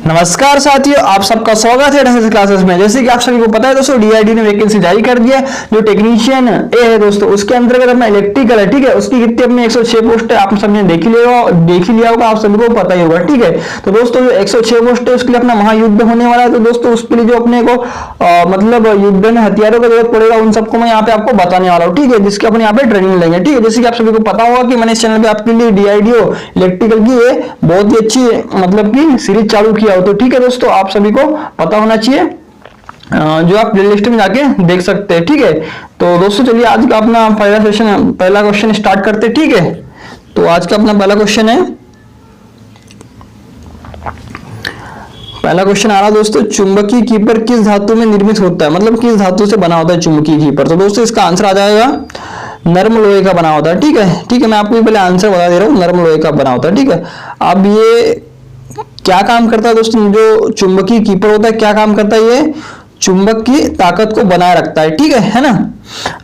नमस्कार साथियों, आप सबका स्वागत है ढंग से क्लासेस में। जैसे कि आप सभी को पता है दोस्तों, डीआईडी ने वैकेंसी जारी कर दिया है। जो टेक्नीशियन ए है दोस्तों, उसके अंतर्गत अपना इलेक्ट्रिकल है, ठीक है। उसकी कितनी अपनी 106 पोस्ट है, आप सबने देख ही लिया होगा, आप सभी को पता ही होगा, ठीक है। तो दोस्तों जो 106 पोस्ट है उसके लिए अपना महायुद्ध होने वाला है। तो दोस्तों उसके लिए जो अपने को मतलब युद्ध में हथियारों की जरूरत पड़ेगा, उन सबको मैं यहाँ पे आपको बताने वाला हूँ, ठीक है। जिसकी अपने यहाँ पे ट्रेनिंग लेंगे, ठीक है। जैसे कि आप सभी को पता होगा कि मैंने इस चैनल पे आपके लिए डीआईडीओ इलेक्ट्रिकल की बहुत ही अच्छी मतलब की सीरीज चालू किया हो। तो ठीक है दोस्तों, आप सभी को पता होना चाहिए, जो आप प्लेलिस्ट में जाके देख सकते हैं, ठीक है। तो दोस्तों चलिए आज का अपना पहला क्वेश्चन स्टार्ट करते हैं, ठीक है। तो आज का अपना पहला क्वेश्चन है, पहला क्वेश्चन आ रहा दोस्तों, चुंबकीय कीपर किस धातु में निर्मित होता है, मतलब किस धातु से बना होता है चुंबकीय कीपर। तो दोस्तों इसका आंसर आ जाएगा नर्म लोहे का बना होता है, ठीक है। ठीक है, मैं आपको पहले आंसर बता दे रहा हूँ, नर्म लोहे का बना होता है, ठीक है। अब ये क्या काम करता है दोस्तों, जो चुंबकीय कीपर होता है क्या काम करता है, ये चुंबक की ताकत को बनाए रखता है, ठीक है ना।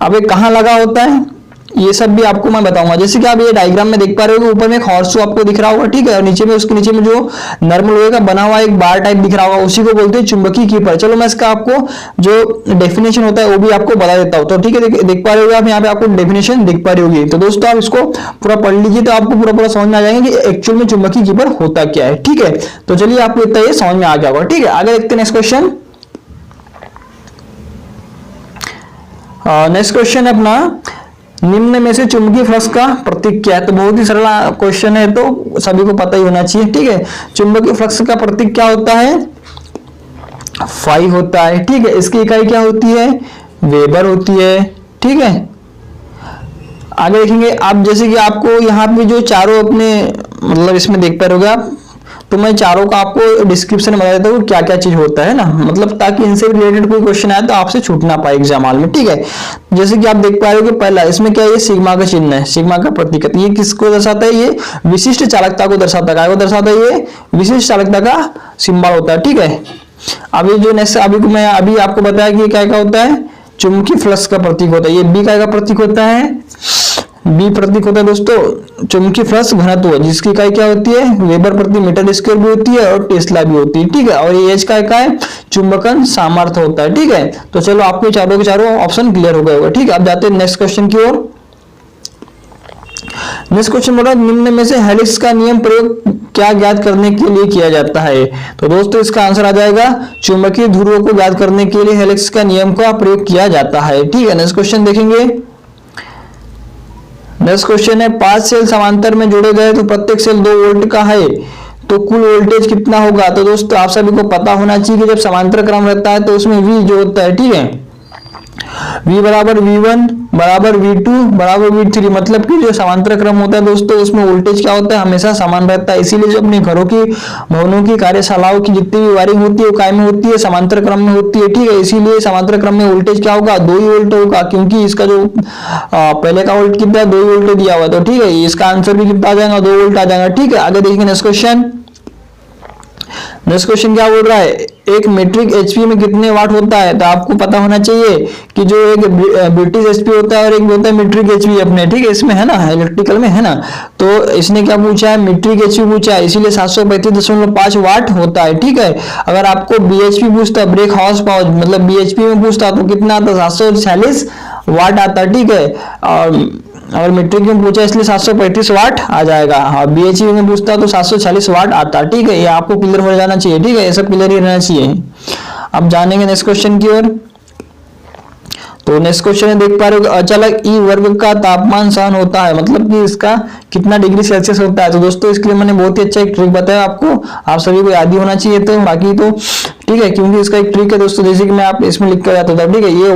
अब ये कहाँ लगा होता है ये सब भी आपको मैं बताऊंगा। जैसे कि आप ये डायग्राम में देख पा रहे हो, ऊपर में एक हॉर्स आपको दिख रहा होगा, ठीक है। और नीचे में उसके नीचे में जो नर्म लोहे का बना हुआ एक बार टाइप दिख रहा होगा, उसी को बोलते हैं चुंबकीय कीपर। चलो मैं इसका आपको जो डेफिनेशन होता है वो भी आपको बता देता हूँ। तो ठीक है, देख पा रहे हो आप यहाँ पे, आपको डेफिनेशन दिख पा रही होगी। तो दोस्तों आप इसको पूरा पढ़ लीजिए, तो आपको पूरा समझ में आ जाएगा कि एक्चुअल में चुंबकीय कीपर होता क्या है, ठीक है। तो चलिए आपको इतना ये समझ में आ गया होगा, ठीक है। आगे देखते हैं नेक्स्ट क्वेश्चन। नेक्स्ट क्वेश्चन है अपना, निम्न में से चुंबकीय फ्लक्स का प्रतीक क्या है। तो बहुत ही सरल क्वेश्चन है, तो सभी को पता ही होना चाहिए, ठीक है। चुंबकीय फ्लक्स का प्रतीक क्या होता है, फाई होता है, ठीक है। इसकी इकाई क्या होती है, वेबर होती है, ठीक है। आगे देखेंगे आप, जैसे कि आपको यहाँ पे जो चारों अपने मतलब इसमें देख पा रहे आप, तो मैं चारों का आपको डिस्क्रिप्शन में बता देता हूँ क्या क्या चीज होता है ना, मतलब ताकि इनसे रिलेटेड कोई क्वेश्चन आए तो आपसे छूट ना पाए एग्जाम हॉल में, ठीक है। जैसे कि आप देख पा रहे हो कि पहला इसमें क्या है, ये सिग्मा का चिन्ह है, सिग्मा का प्रतीक है। ये किसको दर्शाता है, ये विशिष्ट चालकता को दर्शाता है। क्या को दर्शाता है, ये विशिष्ट चालकता का सिंबल होता है, ठीक है। अभी जो नेक्स्ट अभी आपको बताया कि क्या क्या होता है, चुंबकीय फ्लक्स का प्रतीक होता है। ये बी का प्रतीक होता है, बी प्रतीक होता है दोस्तों चुंबकीय फ्लक्स घनत्व, जिसकी इकाई क्या होती है, वेबर प्रति मीटर स्क्वायर भी होती है और टेस्ला भी होती है, ठीक है। और ये एच का इकाई चुंबकन सामर्थ्य होता है, ठीक है। तो चलो आपके चारों के चारों ऑप्शन क्लियर हो गए होगा, ठीक है। अब जाते हैं नेक्स्ट क्वेश्चन की ओर। नेक्स्ट क्वेश्चन बोला, निम्न में से हेलिक्स का नियम प्रयोग क्या ज्ञात करने के लिए किया जाता है। तो दोस्तों इसका आंसर आ जाएगा, चुंबकीय ध्रुवों को ज्ञात करने के लिए हेलिक्स का नियम का प्रयोग किया जाता है, ठीक है। नेक्स्ट क्वेश्चन देखेंगे। नेक्स्ट क्वेश्चन है, 5 सेल समांतर में जोड़े गए तो प्रत्येक सेल 2 वोल्ट का है, तो कुल वोल्टेज कितना होगा। तो दोस्तों आप सभी को पता होना चाहिए कि जब समांतर क्रम रहता है तो उसमें V जो होता है, ठीक है, V बराबर V1 बराबर V2 बराबर V3, मतलब कि जो समांतर क्रम होता है दोस्तों उसमें वोल्टेज क्या होता है, हमेशा समान रहता है। इसीलिए जो अपने घरों की, भवनों की, कार्यशालाओं की जितनी भी वायरिंग होती है वो कायम होती है, समांतर क्रम में होती है, ठीक है। इसीलिए समांतर क्रम में वोल्टेज क्या होगा, 2 ही वोल्ट होगा, क्योंकि इसका जो पहले का वोल्ट कितना है, 2 ही वोल्ट दिया हुआ है। तो ठीक है, इसका आंसर भी कितना आ जाएगा, 2 वोल्ट आ जाएगा, ठीक है। आगे देखिए नेक्स्ट क्वेश्चन। नेक्स्ट क्वेश्चन क्या बोल रहा है, एक मीट्रिक एचपी में कितने वाट होता है। तो आपको पता होना चाहिए कि जो एक ब्रिटिश एचपी होता है और एक होता है मीट्रिक एचपी अपने, ठीक है, इसमें है ना, इलेक्ट्रिकल में है ना। तो इसने क्या पूछा है, मीट्रिक एचपी पूछा है, इसीलिए 735.5 वाट होता है, ठीक है। अगर आपको बीएचपी पूछता, ब्रेक हॉर्स पावर मतलब बीएचपी में पूछता तो कितना आता, 746 वाट आता, ठीक है। और मीट्रिक में पूछा इसलिए 735 वाट आ जाएगा। हाँ, बीएचपी में पूछता तो 740 वाट आता, ठीक है। ये आपको क्लियर हो जाना चाहिए, ठीक है, ये सब क्लियर ही रहना चाहिए। अब जानेंगे नेक्स्ट क्वेश्चन की ओर। तो नेक्स्ट क्वेश्चन है, देख पा रहे हो, अचालक ई वर्ग का तापमान सहन होता है, मतलब कि इसका कितना डिग्री सेल्सियस होता है। तो दोस्तों इसके लिए मैंने बहुत ही अच्छा एक ट्रिक बताया आपको, आप सभी को याद ही होना चाहिए। तो बाकी तो ठीक है, क्योंकि इसका एक ट्रिक है दोस्तों, जैसे कि मैं आप इसमें लिख कर जाता था, ठीक है। ये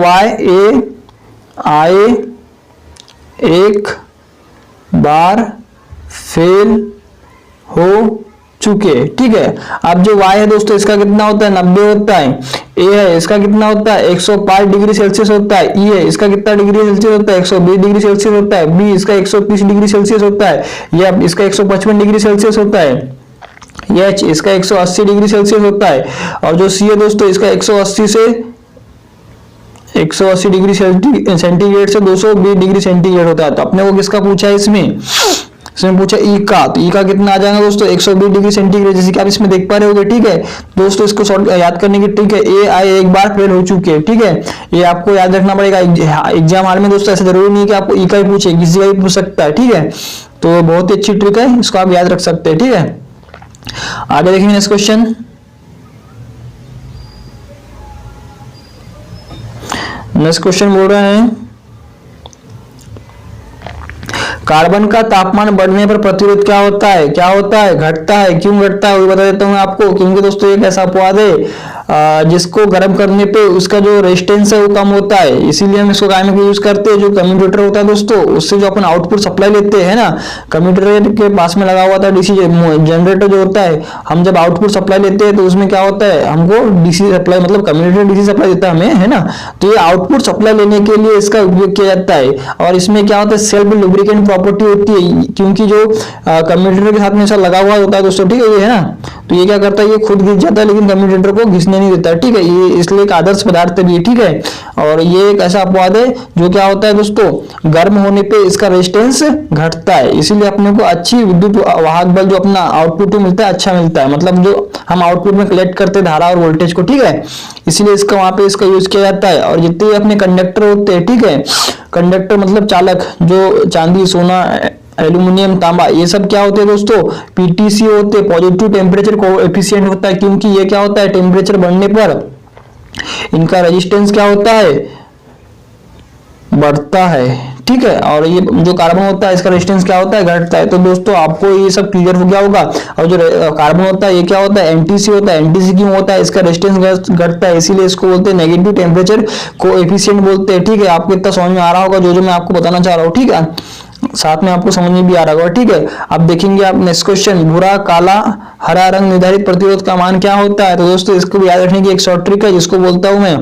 YAI एक बार फेल हो चुके, ठीक है। अब जो y है दोस्तों इसका कितना होता है, 90 होता है। a है इसका कितना होता है, 105 डिग्री सेल्सियस होता है। e है इसका कितना डिग्री सेल्सियस होता है, 120 डिग्री सेल्सियस होता है। b इसका 130 डिग्री सेल्सियस होता है। यह इसका 155 डिग्री सेल्सियस होता है। h इसका 180 डिग्री सेल्सियस होता है। और जो c है दोस्तों इसका 180 से 180 डिग्री सेंटीग्रेड से 220 डिग्री सेंटीग्रेड होता है। तो अपने को किसका पूछा है इसमें, इसमें पूछा ई का, तो ई का कितना आ जाएगा दोस्तों 120 डिग्री सेंटीग्रेड, जैसे कि आप इसमें देख पा रहे होगे। ठीक है दोस्तों, इसको शॉर्ट याद करने की ट्रिक है, ए आई एक बार फेल हो चुके हैं। ठीक है, ये आपको याद रखना पड़ेगा एग्जाम हॉल में दोस्तों। ऐसा जरूरी नहीं है कि आपको ई का ही पूछे, किसी का भी पूछ सकता है। ठीक है, तो बहुत ही अच्छी ट्रिक है, इसको आप याद रख सकते हैं। ठीक है, आगे देखेंगे नेक्स्ट क्वेश्चन। नेक्स्ट क्वेश्चन बोल रहे हैं कार्बन का तापमान बढ़ने पर प्रतिरोध क्या होता है, क्या होता है, घटता है। क्यों घटता है वो बता देता हूं आपको, क्योंकि दोस्तों एक ऐसा अपवाद है जिसको गर्म करने पे उसका जो रेजिस्टेंस है वो कम होता है, इसीलिए हम इसको कायम में यूज करते हैं। जो कम्यूटेटर होता है दोस्तों, उससे जो अपन आउटपुट सप्लाई लेते हैं ना, कम्यूटेटर के पास में लगा हुआ था डीसी जनरेटर जो होता है, हम जब आउटपुट सप्लाई लेते हैं तो उसमें क्या होता है, हमको डीसी सप्लाई मतलब कम्यूटेटर डीसी सप्लाई देता है हमें, है ना। तो ये आउटपुट सप्लाई लेने के लिए इसका उपयोग किया जाता है। और इसमें क्या होता है, सेल्फ लुब्रिकेंट प्रॉपर्टी होती है, क्योंकि जो कम्यूटेटर के साथ में ऐसा लगा हुआ होता है दोस्तों। ठीक है, ये है ना, तो ये क्या करता है, ये खुद घिस जाता है लेकिन कम्यूटेटर को घिसने नहीं देता। ठीक है, ये इसलिए एक आदर्श पदार्थ भी है। ठीक है, और ये एक ऐसा अपवाद है जो क्या होता है दोस्तों, गर्म होने पे इसका रेजिस्टेंस घटता है, इसीलिए अपने को अच्छी विद्युत वाहक बल जो अपना आउटपुट में मिलता है अच्छा मिलता है, मतलब जो हम आउटपुट में कलेक्ट करते हैं धारा और वोल्टेज को। ठीक है, इसीलिए इसका वहां पे इसका यूज किया जाता है। और जितने अपने कंडक्टर होते हैं, ठीक है, कंडक्टर मतलब चालक, जो चांदी सोना एल्यूमिनियम तांबा ये सब क्या होते हैं दोस्तों, पीटीसी होते हैं, पॉजिटिव टेम्परेचर कोएफिशिएंट होता है, क्योंकि ये क्या होता है, टेम्परेचर बढ़ने पर इनका रेजिस्टेंस क्या होता है, बढ़ता है। ठीक है, और ये जो कार्बन होता है इसका रेजिस्टेंस क्या होता है, घटता है। तो दोस्तों आपको ये सब क्लियर हो गया होगा। और जो कार्बन होता है ये क्या होता है, एनटीसी होता है। एनटीसी क्यों होता है, इसका रेजिस्टेंस घटता है, इसीलिए इसको बोलते हैं नेगेटिव टेम्परेचर कोएफिशिएंट बोलते हैं। ठीक है, आपको इतना समझ में आ रहा होगा जो मैं आपको बताना चाह रहा हूँ। ठीक है, साथ में आपको समझ में भी आ रहा होगा। ठीक है, अब देखेंगे आप नेक्स्ट क्वेश्चन, भूरा काला हरा रंग निर्धारित प्रतिरोध का मान क्या होता है। तो दोस्तों इसको भी याद रखने की एक शॉर्ट ट्रिक है, जिसको बोलता हूं मैं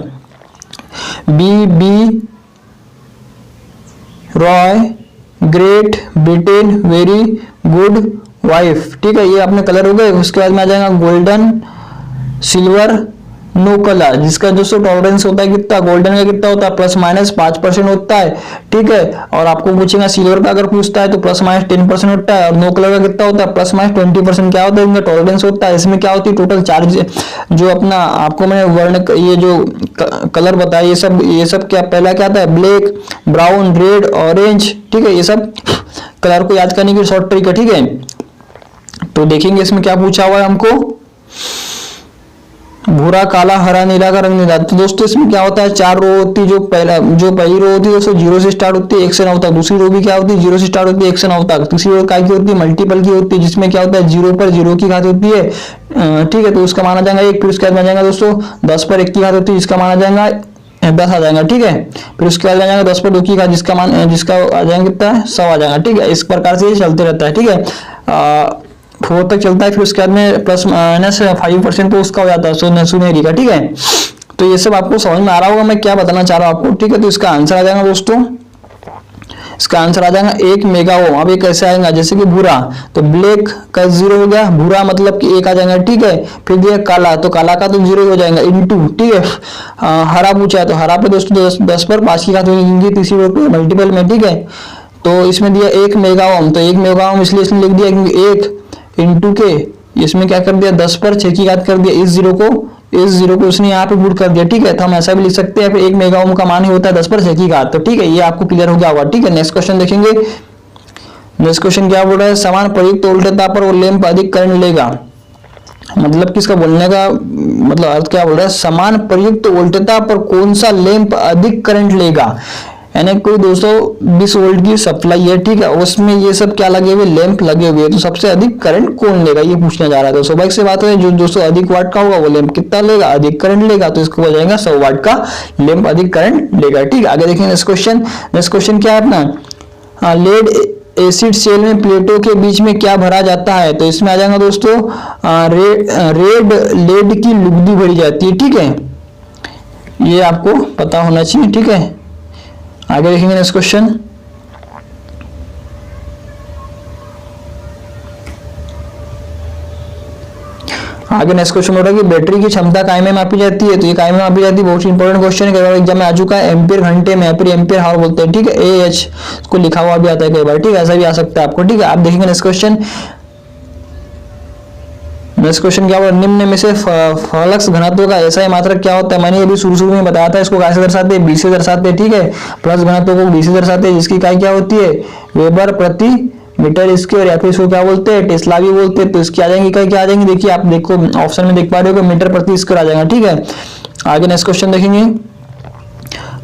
बी रॉय Great Britain very good wife. ठीक है, ये अपने कलर हो गए। उसके बाद में आ जाएगा गोल्डन सिल्वर नो कलर, जिसका दोस्तों टॉलरेंस होता है कितना, गोल्डन का कितना होता है, +-5% होता है। ठीक है, और आपको पूछेगा सिल्वर का अगर पूछता है तो +-10% होता है। और नो कलर का कितना होता है, +-20% क्या होता है, इनका टॉलरेंस होता है। इसमें क्या होती है, टोटल चार्ज जो अपना आपको मैंने वर्ण ये जो कलर बताया, ये सब क्या पहला क्या आता है, ब्लैक ब्राउन रेड ऑरेंज। ठीक है, ये सब कलर को याद करने की शॉर्ट ट्रिक है। ठीक है, तो देखेंगे इसमें क्या पूछा हुआ है हमको, भूरा काला हरा नीला का रंग नीला। तो दोस्तों इसमें क्या होता है, 4 रो होती है। जो पहली रो होती है दोस्तों 0 से स्टार्ट होती है 1 से 9 तक। दूसरी रो भी क्या होती है, 0 से स्टार्ट होती है 1 से 9 तक। तीसरी रो काय की होती है, मल्टीपल की होती है, जिसमें क्या होता है 0 पर 0 की घात होती है। ठीक है, तो उसका माना जाएगा 1। फिर उसके बाद आ जाएगा दोस्तों 10 पर 1 की घात होती है, जिसका माना जाएगा 10 आ जाएगा। ठीक है, फिर उसके बाद आ जाएगा 10 पर 2 की घात, जिसका आ जाएगा कितना है, 100 आ जाएगा। ठीक है, इस प्रकार से ये चलते रहता है। ठीक है, 4 तक चलता है। फिर उसके बाद में +-5% तो उसका हो जाता है सुनहरी का। ठीक है, तो ये सब आपको समझ में आ रहा होगा मैं क्या बताना चाह रहा हूं आपको। ठीक है, तो इसका आंसर आ जाएगा दोस्तों, इसका आंसर आ जाएगा 1 मेगा ओम। अब ये कैसे आएगा, जैसे कि भूरा तो ब्लैक का 0 हो गया, भूरा मतलब कि 1 आ जाएगा। ठीक है, फिर दिया काला तो काला का तो 0 हो जाएगा इनटू। ठीक है, हरा पूछा है तो हरा पे दोस्तों 10 पर 5 की घात होगी तीसरी रो पे मल्टीपल में। ठीक है, तो इसमें दिया 1 मेगा ओम, तो 1 मेगा ओम इसलिए इसने लिख दिया क्योंकि 1 इंटू के इसमें क्या कर दिया 10 पर 6 की घात कर दिया, इस जीरो को उसने यहाँ पे पुट कर दिया। ठीक है, तो हम ऐसा भी लिख सकते हैं, फिर 1 मेगा ओम का मान ही होता है 10 पर 6 की घात। तो ठीक है, ये आपको क्लियर हो गया होगा। ठीक है, नेक्स्ट क्वेश्चन देखेंगे। नेक्स्ट क्वेश्चन क्या बोल रहा है, समान प्रयुक्त वोल्टेजता पर वो लैंप अधिक करंट लेगा। मतलब किसका बोलने का मतलब अर्थ क्या बोल रहा है, समान प्रयुक्त वोल्टेजता पर कौन सा लैंप अधिक करंट लेगा। यानी कोई 220 वोल्ट की सप्लाई है। ठीक है, उसमें ये सब क्या लगे हुए, लैंप लगे हुए, तो सबसे अधिक करंट कौन लेगा ये पूछने जा रहा है। तो स्वाभाविक से बात है, जो 200 अधिक वाट का होगा वो लैंप कितना लेगा, अधिक करंट लेगा, तो इसको हो जाएगा 100 वाट का लैंप अधिक करंट लेगा। ठीक है, आगे देखेंगे नेक्स्ट क्वेश्चन। नेक्स्ट क्वेश्चन क्या है अपना, लेड एसिड सेल में प्लेटों के बीच में क्या भरा जाता है। तो इसमें आ जाएगा दोस्तों रेड लेड की लुगदी भरी जाती है। ठीक है, ये आपको पता होना चाहिए। ठीक है, आगे देखेंगे नेक्स्ट क्वेश्चन। आगे नेक्स्ट क्वेश्चन बोल रहा है कि बैटरी की क्षमता काय में मापी जाती है, तो ये काय में मापी जाती है, बहुत इंपॉर्टेंट क्वेश्चन है, कई बार एग्जाम में आ चुका है। एम्पियर घंटे में, एम्पियर हावर बोलते हैं, ठीक है, AH को लिखा हुआ भी आता है कई बार, ठीक है, ऐसा भी आ सकता है आपको, ठीक है। आप देखेंगे नेक्स्ट क्वेश्चन क्या हुआ, निम्न में से फ्लक्स घनत्व का एसआई मात्रक क्या होता है। मैंने अभी शुरू में बताया था, इसको कैसे दर्शाते हैं, बी से दर्शाते हैं, ठीक है, फ्लक्स घनत्व को बी से दर्शाते हैं, जिसकी इकाई क्या होती है, वेबर प्रति मीटर स्क्वायर, या फिर इसको क्या बोलते हैं, टेस्ला भी बोलते हैं। तो इसकी आ जाएंगी इकाई क्या आ जाएंगी, देखिए आप देखो ऑप्शन में देख पा रहे हो कि मीटर प्रति स्क्वायर आ जाएगा, ठीक है। आगे नेक्स्ट क्वेश्चन देखेंगे,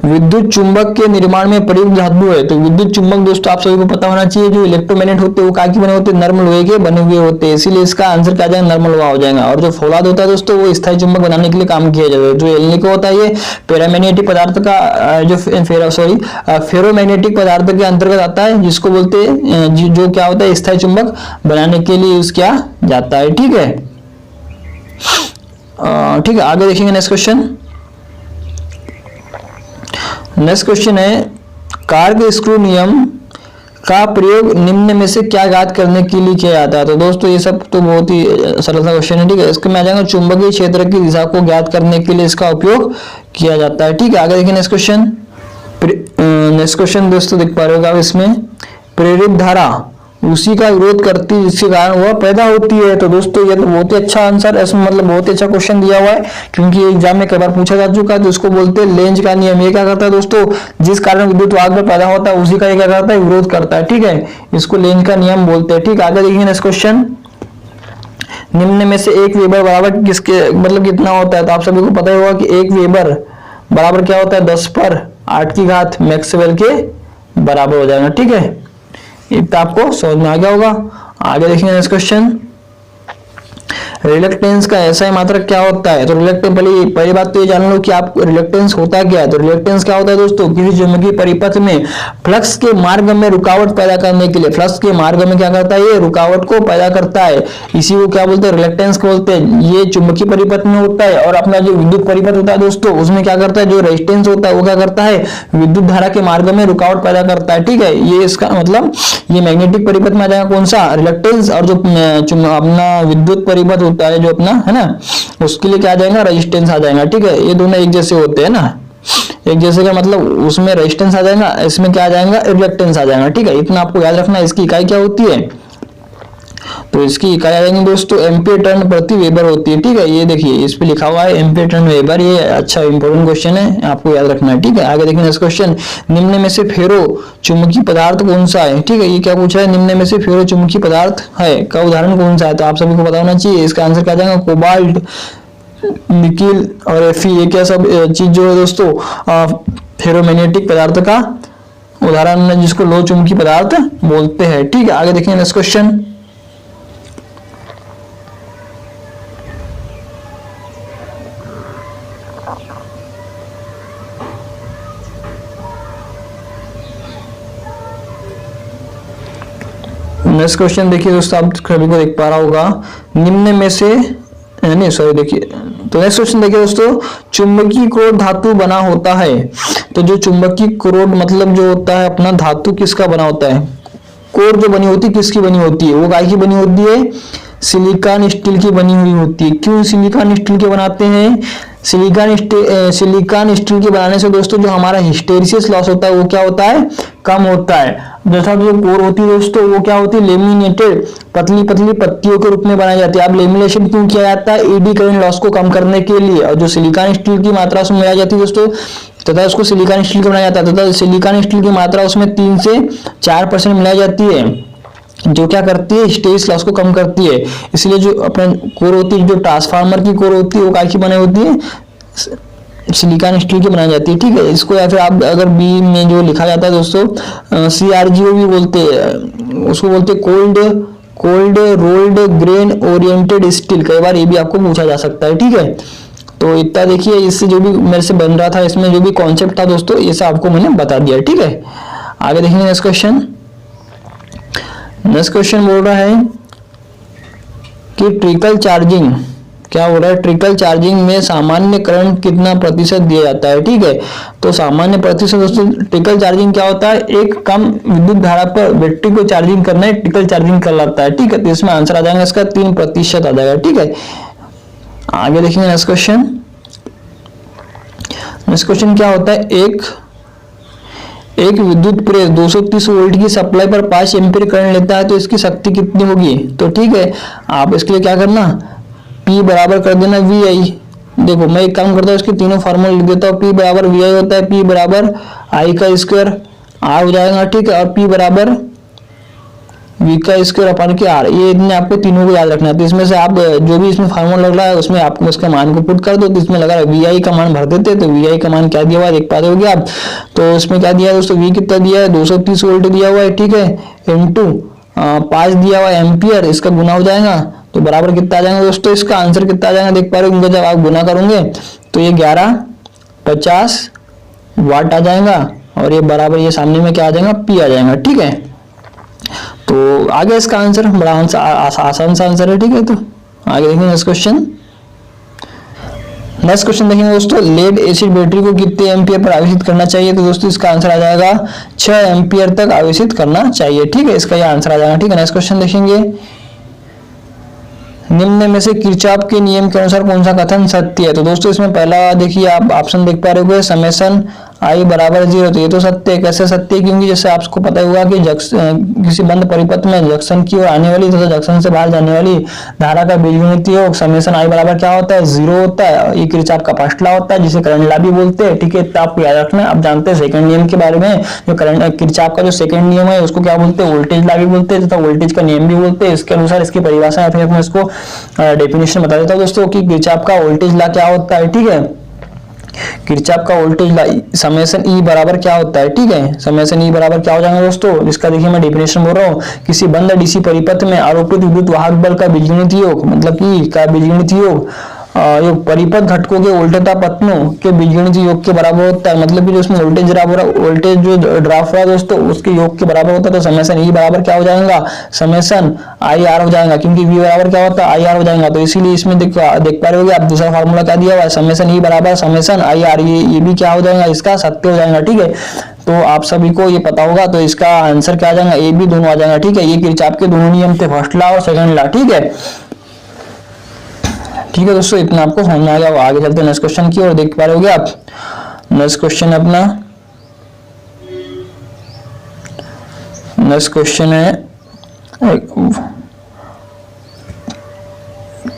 विद्युत चुंबक के निर्माण में प्रयुक्त धातु है। तो विद्युत चुंबक दोस्तों आप सभी को पता होना चाहिए, जो इलेक्ट्रोमैग्नेट होते हैं वो काहे के बने होते हैं, नर्म लोहे के बने हुए होते हैं, इसीलिए इसका आंसर क्या आ जाएगा, नर्म लोहा हो जाएगा। और जो फौलाद होता है दोस्तों वो स्थायी चुंबक बनाने के लिए काम किया जाता है। जो एल्निको होता है ये पैरामैग्नेटिक पदार्थ का जो फेरोमैग्नेटिक पदार्थ के अंतर्गत आता है, जिसको बोलते हैं जो क्या होता है, स्थायी चुंबक बनाने के लिए यूज किया जाता है, ठीक है। ठीक है, आगे देखेंगे नेक्स्ट क्वेश्चन। नेक्स्ट क्वेश्चन है, कार्ग स्क्रू नियम का प्रयोग निम्न में से क्या ज्ञात करने के लिए किया जाता है। तो दोस्तों ये सब तो बहुत ही सरल सा क्वेश्चन है, ठीक है। इसके में आ जाएगा चुंबकीय क्षेत्र की दिशा को ज्ञात करने के लिए इसका उपयोग किया जाता है, ठीक है। आगे देखिए नेक्स्ट क्वेश्चन दोस्तों देख पा रहे हो आप, इसमें प्रेरित धारा उसी का विरोध करती है जिसके कारण वह पैदा होती है। तो दोस्तों ये तो बहुत ही अच्छा आंसर है, इसमें मतलब बहुत ही अच्छा क्वेश्चन दिया हुआ है, क्योंकि एग्जाम में कई बार पूछा जा चुका है। तो इसको बोलते हैं लेंज का नियम। ये क्या करता है दोस्तों, जिस कारण विद्युत वाहक में पैदा होता है उसी का ये क्या करता है, विरोध करता है, ठीक है। इसको लेंज का नियम बोलते हैं, ठीक। आगे देखिए नेक्स्ट क्वेश्चन, निम्न में से एक वेबर बराबर किसके मतलब कितना होता है। तो आप सभी को पता ही होगा कि एक वेबर बराबर क्या होता है, 10⁸ मैक्सवेल के बराबर हो जाएगा, ठीक है। इतना आपको समझ में आ गया होगा। आगे देखेंगे नेक्स्ट क्वेश्चन, रिलक्टेंस का एसआई मात्रक क्या होता है। तो रिलक्टेंस पहली बात तो ये जान लो कि आप रिलक्टेंस होता क्या है। तो रिलक्टेंस क्या होता है दोस्तों, किसी चुंबकीय परिपथ में फ्लक्स के मार्ग में रुकावट पैदा करने के लिए, फ्लक्स के मार्ग में क्या करता है, ये रुकावट को पैदा करता है, इसी को क्या बोलते हैं, रिलक्टेंस बोलते हैं। ये चुंबकीय परिपथ में होता है। और अपना जो विद्युत परिपथ होता है दोस्तों, उसमें क्या करता है, जो रेजिस्टेंस होता है वो क्या करता है, विद्युत धारा के मार्ग में रुकावट पैदा करता है, ठीक है। ये इसका मतलब ये मैग्नेटिक परिपथ में आ जाएगा कौन सा, रिलक्टेंस। और जो अपना विद्युत परिपथ होता है जो अपना है ना, उसके लिए क्या आ जाएगा, रेजिस्टेंस आ जाएगा, ठीक है। ये दोनों एक जैसे होते हैं ना, एक जैसे का मतलब उसमें रेजिस्टेंस आ जाएगा, इसमें क्या आ जाएगा, रिलक्टेंस आ जाएगा, ठीक है। इतना आपको याद रखना। इसकी इकाई क्या होती है, तो इसकी इकाई आ जाएंगे दोस्तों एम्पीयर टर्न प्रति वेबर होती है, ठीक है। ये देखिए इस पे लिखा हुआ है एम्पीयर टर्न वेबर, ये अच्छा इंपॉर्टेंट क्वेश्चन है, आपको याद रखना है, ठीक है। आगे देखिए नेक्स्ट क्वेश्चन, निम्न में से फेरो चुंबकीय पदार्थ कौन सा है, ठीक है। ये क्या पूछा है, निम्न में से फेरो चुंबकीय पदार्थ है का उदाहरण कौन सा है। तो आप सभी को पता होना चाहिए, इसका आंसर क्या जाएगा, कोबाल्ट, निकिल और Fe। ये क्या सब चीज जो है दोस्तों फेरोमैग्नेटिक पदार्थ का उदाहरण है, जिसको लो चुंबकीय पदार्थ बोलते हैं, ठीक है। आगे देखिए नेक्स्ट क्वेश्चन, नेक्स्ट क्वेश्चन देखिए दोस्तों, आप सभी को देख पा रहा होगा, निम्न में से नहीं सॉरी देखिए, तो नेक्स्ट क्वेश्चन देखिए दोस्तों, चुंबकीय क्रोड धातु बना होता है। तो जो चुंबकीय क्रोड मतलब जो होता है अपना धातु किसका बना होता है, कोर जो बनी होती है किसकी बनी होती है, वो काय की बनी होती है, सिलिकॉन स्टील की बनी हुई होती है। क्यों सिलिकॉन स्टील के बनाते हैं, सिलिकॉन स्टील के बनाने से दोस्तों जो हमारा हिस्टेरिसिस लॉस होता है वो क्या होता है, कम होता है। जैसा जो कोर होती है दोस्तों वो क्या होती है, लेमिनेटेड पतली पतली पत्तियों के रूप में बनाई जाती है। अब लेमिनेशन क्यों किया जाता है, एडी करंट लॉस को कम करने के लिए। और जो सिलिकॉन स्टील की मात्रा उसमें मिलाई जाती है दोस्तों, तथा उसको सिलिकॉन स्टील का बनाया जाता है, तथा सिलिकॉन स्टील की मात्रा उसमें 3 से 4% मिलाई जाती है, जो क्या करती है, हिस्टेरिसिस लॉस को कम करती है। इसलिए जो अपने कोर होती है, जो ट्रांसफार्मर की कोर होती है वो काय की बनाई होती है, सिलिकॉन स्टील की बनाई जाती है, ठीक है। इसको या फिर आप अगर बी में जो लिखा जाता है दोस्तों CRGO भी बोलते हैं, उसको बोलते हैं cold rolled grain oriented steel. कई बार ये भी आपको पूछा जा सकता है, ठीक है। तो इतना देखिए, इससे जो भी मेरे से बन रहा था, इसमें जो भी कॉन्सेप्ट था दोस्तों, ये सब आपको मैंने बता दिया, ठीक है। आगे देखेंगे नेक्स्ट क्वेश्चन। नेक्स्ट क्वेश्चन बोल रहा है कि ट्रिकल चार्जिंग क्या हो रहा है, ट्रिकल चार्जिंग में सामान्य करंट कितना प्रतिशत दिया जाता है, ठीक है। तो सामान्य प्रतिशत दोस्तों, ट्रिकल चार्जिंग क्या होता है, एक कम विद्युत धारा पर बैटरी को चार्जिंग करना है, ट्रिकल चार्जिंग कहलाता है, ठीक है। तो इसमें आंसर आ जाएगा इसका 3% आ जाएगा, ठीक है। आगे देखेंगे नेक्स्ट क्वेश्चन। नेक्स्ट क्वेश्चन क्या होता है, एक विद्युत प्रेस 230 वोल्ट की सप्लाई पर 5 एम्पीयर करंट लेता है तो इसकी शक्ति कितनी होगी। तो ठीक है, आप इसके लिए क्या करना, P बराबर कर देना VI। देखो मैं एक काम करता हूँ, इसके तीनों फार्मूला लिख देता हूँ। P बराबर VI होता है, P बराबर I का स्क्वायर R हो जाएगा, ठीक है, और P बराबर V का स्क्वायर अपन के R। ये इतने आपको तीनों को याद रखना है। तो इसमें से आप जो भी इसमें फार्मूला लग रहा है उसमें आपको उसका मान को पुट कर दो। तो इसमें लगा है VI का मान भर देते, तो VI का मान क्या दिया हुआ है देख पाते होगे आप। तो इसमें क्या दिया है दोस्तों, V कितना दिया है 230 वोल्ट दिया हुआ है, ठीक है, इनटू 5 दिया हुआ है एम्पियर, इसका गुना हो जाएगा तो बराबर कितना आ जाएगा दोस्तों, इसका आंसर कितना आ जाएगा देख पा रहे हो। जब आप गुना करोगे तो ये 1150 वाट आ जाएगा और ये बराबर ये सामने में क्या आ जाएगा, P आ जाएगा, ठीक है। तो आगे इसका आंसर बड़ा आसान सा आंसर है, ठीक है। तो आगे देखेंगे नेक्स्ट क्वेश्चन। नेक्स्ट क्वेश्चन देखेंगे दोस्तों, लेड एसिड बैटरी को कितने एम्पियर पर आवेशित करना चाहिए। तो दोस्तों इसका आंसर आ जाएगा 6 एम्पियर तक आवेशित करना चाहिए, ठीक है, इसका ये आंसर आ जाएगा, ठीक है। नेक्स्ट क्वेश्चन देखेंगे, निम्न में से किरचॉफ के नियम के अनुसार कौन सा कथन सत्य है। तो दोस्तों इसमें पहला देखिए आप ऑप्शन देख पा रहे हो, समेशन I बराबर 0। तो ये तो सत्य है। कैसे सत्य है, क्योंकि जैसे आपको पता होगा कि किसी बंद परिपथ में जंक्शन की ओर आने वाली तथा जंक्शन से बाहर जाने वाली धारा का बीजगणित योग समेशन I बराबर क्या होता है, 0 होता है। ये किरचॉफ का फर्स्ट लॉ होता है जिसे करंट लॉ भी बोलते हैं, ठीक है। तो आपको याद रखना है। आप जानते हैं सेकंड नियम के बारे में, जो करंट किरचॉफ का जो सेकंड नियम है उसको क्या बोलते हैं, वोल्टेज लॉ भी बोलते हैं तथा वोल्टेज का नियम भी बोलते हैं। इसके अनुसार इसकी परिभाषा फिर मैं इसको डेफिनेशन बता देता हूँ दोस्तों कि किरचॉफ का वोल्टेज लॉ क्या होता है, ठीक है। किरचॉफ का वोल्टेज लॉ समेशन E बराबर क्या होता है, ठीक है, समेशन E बराबर क्या हो जाएगा दोस्तों, इसका देखिए मैं डेफिनेशन बोल रहा हूँ, किसी बंद डीसी परिपथ में आरोपित विद्युत वाहक बल का बीजगणित योग, मतलब कि का बीजगणित योग परिपथ घटकों के उल्टता पत्नों के बीजगणित योग के बराबर होता है। मतलब कि जो उसमें वोल्टेज जो ड्रॉप हुआ दोस्तों उसके योग के बराबर होता है। तो समेशन E बराबर क्या हो जाएगा, समेशन IR हो जाएगा, क्योंकि V बराबर क्या होता है, IR हो जाएगा। तो इसीलिए इसमें देख पा रहे होगे आप, दूसरा फार्मूला क्या दिया हुआ है, समेशन E बराबर समेशन IR। ये भी क्या हो जाएगा, इसका सत्य हो जाएगा, ठीक है। तो आप सभी को ये पता होगा, तो इसका आंसर क्या आ जाएगा, A B दोनों आ जाएगा, ठीक है। ये किरचॉफ के दोनों नियम थे, फर्स्ट लॉ और सेकंड लॉ, ठीक है। ठीक है दोस्तों, इतना आपको समझ में आ गया। आगे चलते हैं नेक्स्ट क्वेश्चन की ओर। देख पा रहे होगे आप, नेक्स्ट क्वेश्चन अपना नेक्स्ट क्वेश्चन है,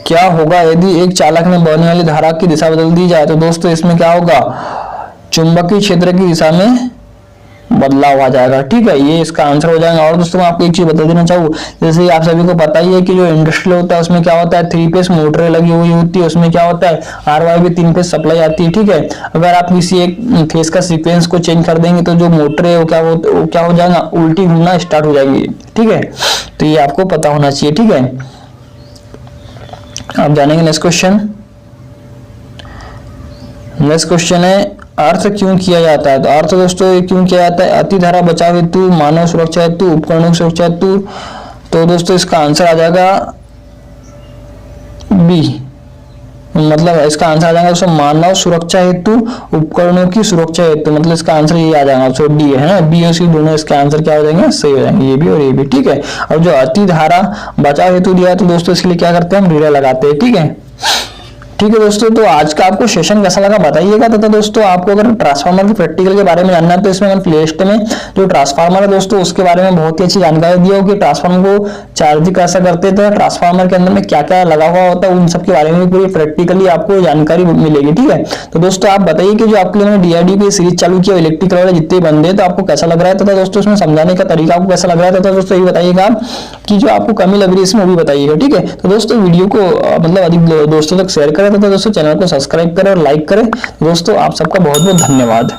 क्या होगा यदि एक चालक में बहने वाली धारा की दिशा बदल दी जाए। तो दोस्तों इसमें क्या होगा, चुंबकीय क्षेत्र की दिशा में बदलाव आ जाएगा, ठीक है, ये इसका आंसर हो जाएगा। और दोस्तों मैं आपको एक चीज बता देना चाहूँ, जैसे आप सभी को पता ही है कि जो इंडस्ट्रियल होता है उसमें क्या होता है, 3 फेस मोटरें लगी हुई होती है, उसमें क्या होता है RY भी 3 फेस सप्लाई आती है, ठीक है। अगर आप किसी एक फेस का सीक्वेंस को चेंज कर देंगे तो जो मोटर है वो क्या हो जाएगा, उल्टी घूमना स्टार्ट हो जाएगी, ठीक है। तो ये आपको पता होना चाहिए, ठीक है। आप जानेंगे नेक्स्ट क्वेश्चन। नेक्स्ट क्वेश्चन है, अर्थ क्यों किया जाता है। तो अर्थ दोस्तों क्यों किया जाता है, अति धारा बचाव हेतु, मानव सुरक्षा हेतु, उपकरणों की सुरक्षा हेतु। तो दोस्तों इसका आंसर आ जाएगा B, मतलब इसका आंसर आ जाएगा दोस्तों मानव सुरक्षा हेतु, उपकरणों की सुरक्षा हेतु, मतलब इसका आंसर ये आ जाएगा दोस्तों D है ना, B और C दोनों इसके आंसर क्या हो जाएंगे, सही हो जाएंगे, ये भी और ये भी, ठीक है। और जो अति धारा बचाव हेतु दिया है तो दोस्तों इसके लिए क्या करते हैं, हम रिले लगाते हैं, ठीक है। ठीक है दोस्तों, तो आज का आपको सेशन कैसा लगा बताइएगा। तथा दोस्तों आपको अगर ट्रांसफार्मर की प्रैक्टिकल के बारे में जानना है तो इसमें प्लेलिस्ट में जो ट्रांसफार्मर है दोस्तों उसके बारे में बहुत ही अच्छी जानकारी दी होगी। ट्रांसफार्मर को चार्ज कैसा करते थे, ट्रांसफार्मर के अंदर में क्या क्या लगा हुआ होता है, उन सब के बारे में पूरी प्रैक्टिकली आपको जानकारी मिलेगी, ठीक है। तो दोस्तों आप बताइए कि जो आपके लिए मैंने DID की सीरीज चालू किया इलेक्ट्रिकल वाले जितने बंदे तो आपको कैसा लग रहा है, तथा दोस्तों इसमें समझाने का तरीका आपको कैसा लग रहा है। तथा दोस्तों ये बताइएगा कि जो आपको कमी लग रही है इसमें वो भी बताइएगा, ठीक है। तो दोस्तों वीडियो को मतलब अधिक दोस्तों तक शेयर करें तथा दोस्तों चैनल को सब्सक्राइब करें और लाइक करें। दोस्तों आप सबका बहुत बहुत धन्यवाद।